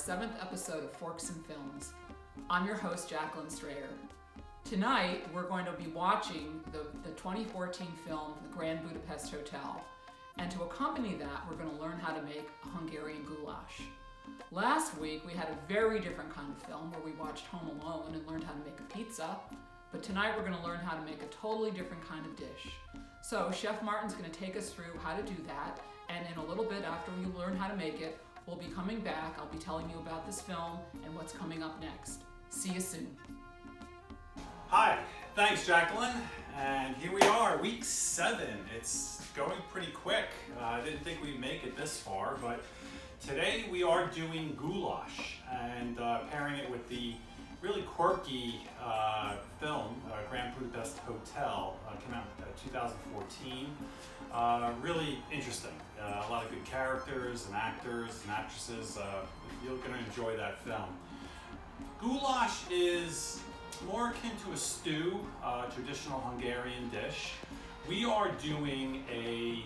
7th episode of Forks and Films. I'm your host, Jacqueline Strayer. Tonight, we're going to be watching the 2014 film, The Grand Budapest Hotel. And to accompany that, we're going to learn how to make a Hungarian goulash. Last week, we had a very different kind of film where we watched Home Alone and learned how to make a pizza. But tonight, we're going to learn how to make a totally different kind of dish. So, Chef Martin's going to take us through how to do that. And in a little bit, after we learn how to make it, we'll be coming back. I'll be telling you about this film and what's coming up next. See you soon. Hi, thanks Jacqueline, and here we are, week 7. It's going pretty quick. I didn't think we'd make it this far, but today we are doing goulash and pairing it with the really quirky film, Grand Budapest Hotel, came out in 2014. Really interesting. A lot of good characters and actors and actresses. You're going to enjoy that film. Goulash is more akin to a stew, traditional Hungarian dish. We are doing a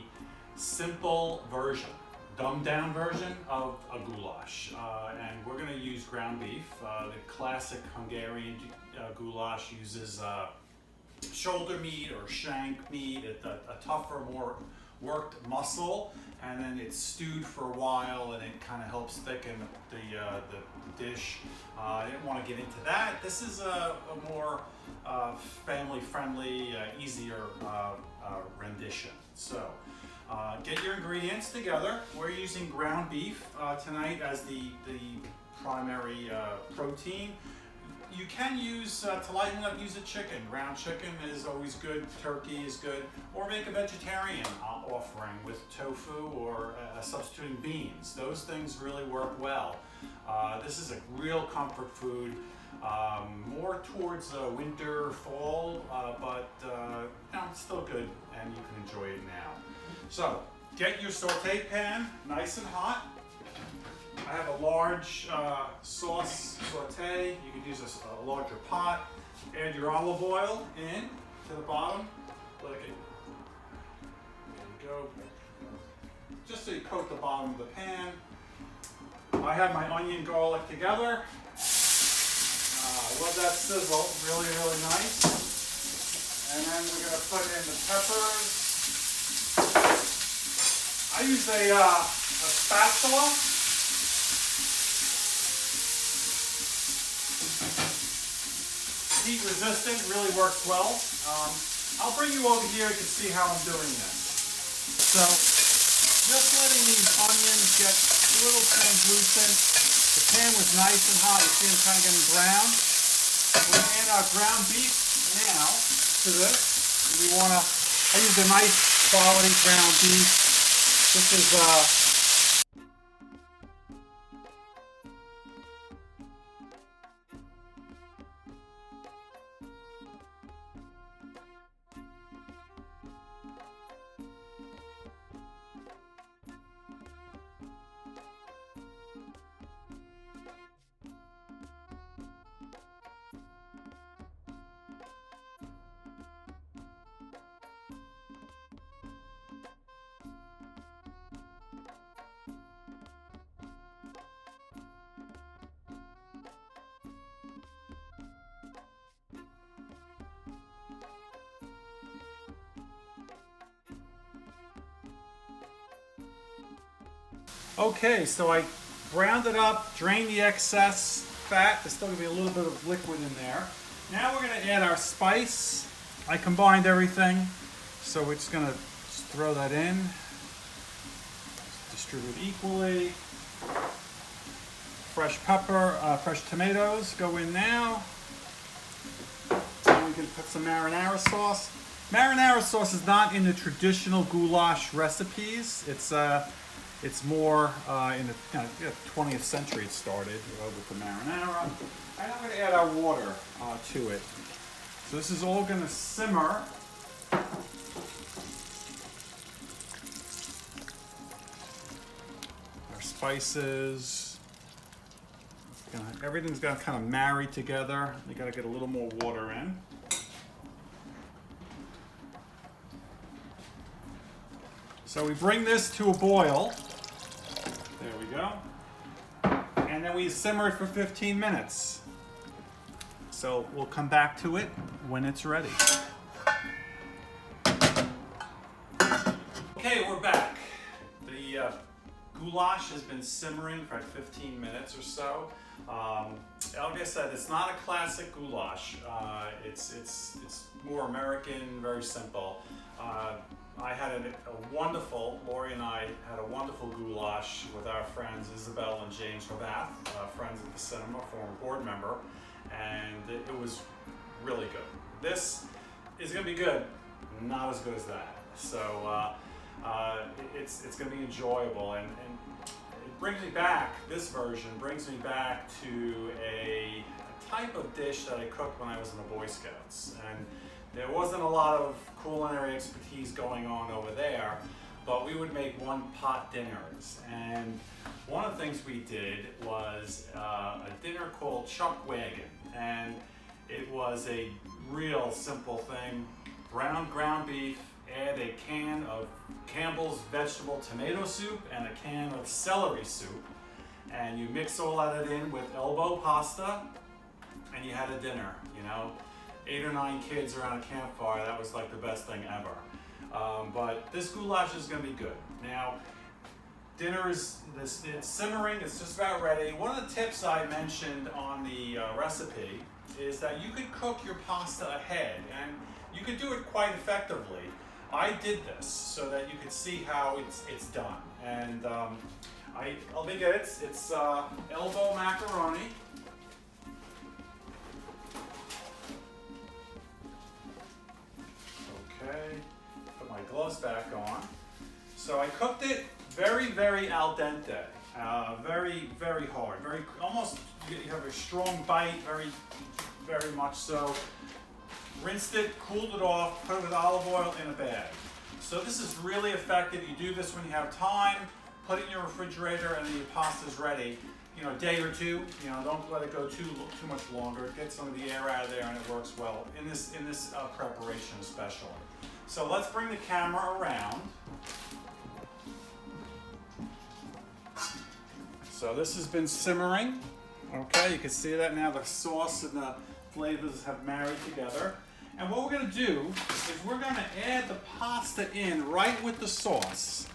simple version, dumbed down version of a goulash. And we're going to use ground beef. The classic Hungarian goulash uses shoulder meat or shank meat, a tougher, more worked muscle, and then it's stewed for a while and it kind of helps thicken the dish. I didn't want to get into that. This is a more family-friendly, easier rendition. So get your ingredients together. We're using ground beef tonight as the primary protein. You can use, to lighten it up, use a chicken. Ground chicken is always good, turkey is good, or make a vegetarian offering with tofu or substituting beans. Those things really work well. This is a real comfort food, more towards winter, fall, but it's still good and you can enjoy it now. So, get your saute pan nice and hot. I have a large sauce saute. You could use a larger pot. Add your olive oil in to the bottom. Let it, there you go. Just so you coat the bottom of the pan. I have my onion garlic together. I love that sizzle, really, really nice. And then we're going to put in the peppers. I use a spatula. Heat resistant, really works well. I'll bring you over here, you can see how I'm doing this. So, just letting these onions get a little translucent. The pan was nice and hot, you see them kind of getting brown. We're going to add our ground beef now to this. I use a nice quality ground beef. This is okay, so I browned it up, drained the excess fat. There's still going to be a little bit of liquid in there. Now we're going to add our spice. I combined everything, so we're just going to throw that in. Distribute equally. Fresh pepper, fresh tomatoes go in now. And we can put some marinara sauce. Marinara sauce is not in the traditional goulash recipes. It's more in the 20th century it started with the marinara. And I'm going to add our water to it. So this is all going to simmer. Our spices. Everything's going to kind of marry together. You got to get a little more water in. So we bring this to a boil. There we go. And then we simmer it for 15 minutes. So we'll come back to it when it's ready. Okay, we're back. The goulash has been simmering for 15 minutes or so. Like I said, it's not a classic goulash. It's more American, very simple. I had a wonderful, Lori and I had a wonderful goulash with our friends Isabel and James Rabath, friends at the cinema, former board member, and it was really good. This is going to be good, not as good as that. So it's going to be enjoyable, and it brings me back, this version brings me back to a type of dish that I cooked when I was in the Boy Scouts. And there wasn't a lot of culinary expertise going on over there, but we would make one-pot dinners. And one of the things we did was a dinner called Chuck Wagon. And it was a real simple thing. Ground beef, add a can of Campbell's vegetable tomato soup and a can of celery soup. And you mix all that in with elbow pasta, and you had a dinner, you know. 8 or 9 kids around a campfire, that was like the best thing ever. But this goulash is gonna be good. Now, dinner it's simmering, it's just about ready. One of the tips I mentioned on the recipe is that you could cook your pasta ahead, and you could do it quite effectively. I did this so that you could see how it's done. And I'll begin it. It's elbow macaroni. Okay, put my gloves back on. So I cooked it very, very al dente, very, very hard, almost, you have a strong bite, very much so. Rinsed it, cooled it off, put it with olive oil in a bag. So this is really effective. You do this when you have time, put it in your refrigerator, and then your pasta's ready. You know, a day or two. You know, don't let it go too much longer. Get some of the air out of there, and it works well in this preparation especially. So let's bring the camera around. So this has been simmering. Okay, you can see that now. The sauce and the flavors have married together. And what we're going to do is we're going to add the pasta in right with the sauce.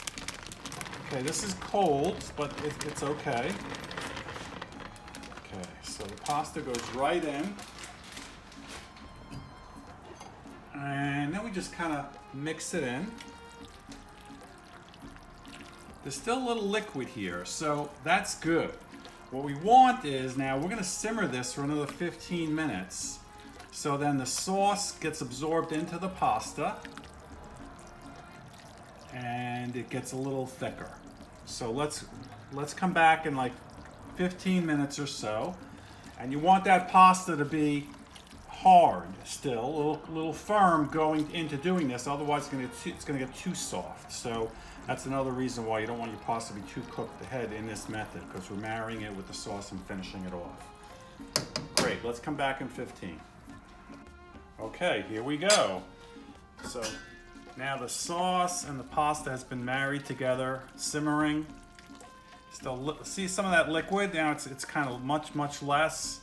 Okay, this is cold, but it's okay. Okay, so the pasta goes right in. And then we just kind of mix it in. There's still a little liquid here, so that's good. What we want is now we're going to simmer this for another 15 minutes. So then the sauce gets absorbed into the pasta and it gets a little thicker. So let's come back in like 15 minutes or so. And you want that pasta to be hard still, a little firm going into doing this. Otherwise it's going to get too soft. So that's another reason why you don't want your pasta to be too cooked ahead in this method, because we're marrying it with the sauce and finishing it off. Great, let's come back in 15. Okay, here we go. So now the sauce and the pasta has been married together, simmering. Still see some of that liquid. Now it's kind of much less.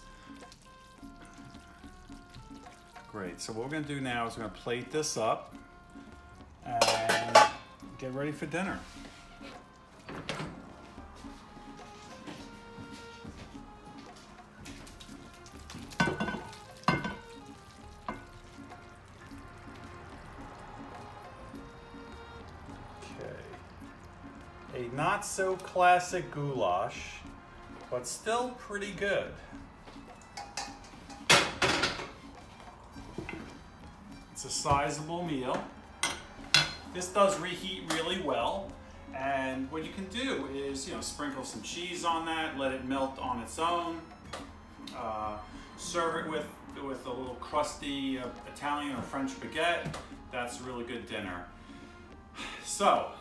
Great. So what we're going to do now is we're going to plate this up and get ready for dinner. A not so classic goulash, but still pretty good. It's a sizable meal. This does reheat really well, and what you can do is, sprinkle some cheese on that, let it melt on its own. Serve it with a little crusty Italian or French baguette. That's a really good dinner. So,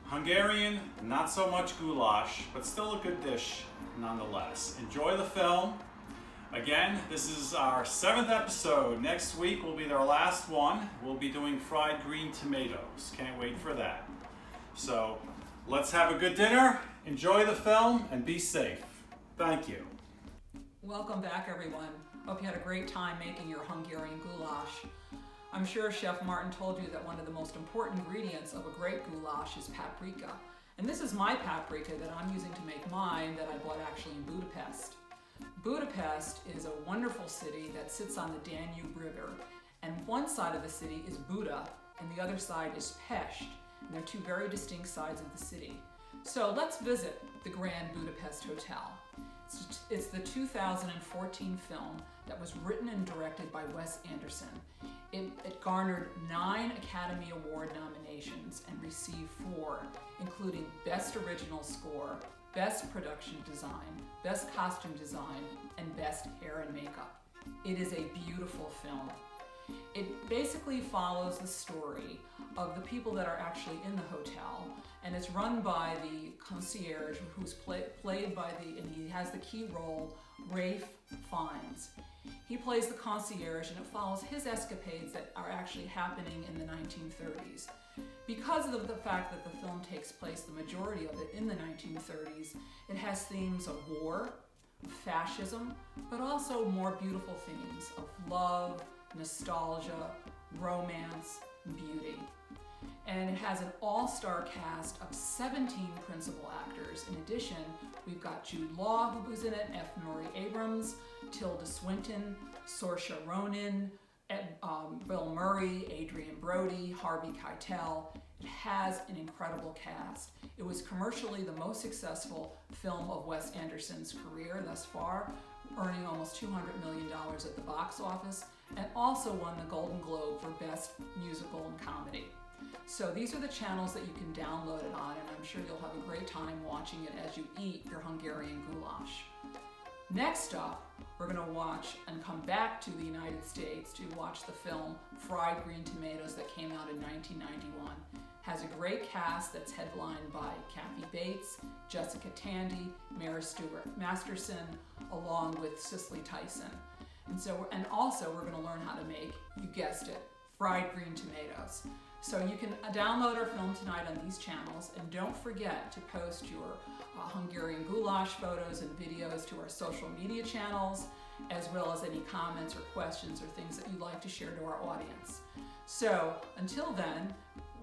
Hungarian, not so much goulash, but still a good dish nonetheless. Enjoy the film. Again, this is our 7th episode. Next week will be our last one. We'll be doing fried green tomatoes. Can't wait for that. So let's have a good dinner, enjoy the film, and be safe. Thank you. Welcome back, everyone. Hope you had a great time making your Hungarian goulash. I'm sure Chef Martin told you that one of the most important ingredients of a great goulash is paprika. And this is my paprika that I'm using to make mine that I bought actually in Budapest. Budapest is a wonderful city that sits on the Danube River. And one side of the city is Buda, and the other side is Pest. And they're two very distinct sides of the city. So let's visit the Grand Budapest Hotel. It's the 2014 film that was written and directed by Wes Anderson. It garnered 9 Academy Award nominations and received 4, including Best Original Score, Best Production Design, Best Costume Design, and Best Hair and Makeup. It is a beautiful film. It basically follows the story of the people that are actually in the hotel, and it's run by the concierge, who's played by and he has the key role, Ralph Fiennes. He plays the concierge, and it follows his escapades that are actually happening in the 1930s. Because of the fact that the film takes place, the majority of it, in the 1930s, it has themes of war, of fascism, but also more beautiful themes of love, nostalgia, romance, beauty. And it has an all-star cast of 17 principal actors. In addition, we've got Jude Law, who's in it, F. Murray Abrams, Tilda Swinton, Saoirse Ronan, Bill Murray, Adrian Brody, Harvey Keitel. It has an incredible cast. It was commercially the most successful film of Wes Anderson's career thus far, earning almost $200 million at the box office, and also won the Golden Globe for Best Musical and Comedy. So these are the channels that you can download it on, and I'm sure you'll have a great time watching it as you eat your Hungarian goulash. Next up, we're going to watch and come back to the United States to watch the film Fried Green Tomatoes that came out in 1991. Has a great cast that's headlined by Kathy Bates, Jessica Tandy, Mary Stuart Masterson, along with Cicely Tyson. And also we're going to learn how to make, you guessed it, fried green tomatoes. So you can download our film tonight on these channels, and don't forget to post your Hungarian goulash photos and videos to our social media channels, as well as any comments or questions or things that you'd like to share to our audience. So until then,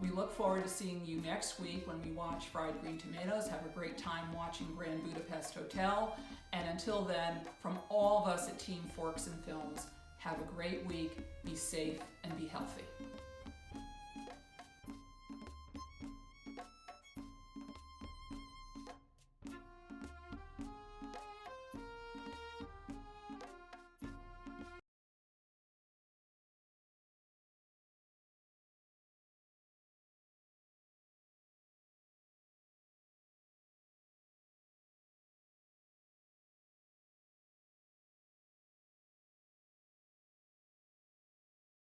we look forward to seeing you next week when we watch Fried Green Tomatoes. Have a great time watching Grand Budapest Hotel. And until then, from all of us at Team Forks and Films, have a great week, be safe, and be healthy.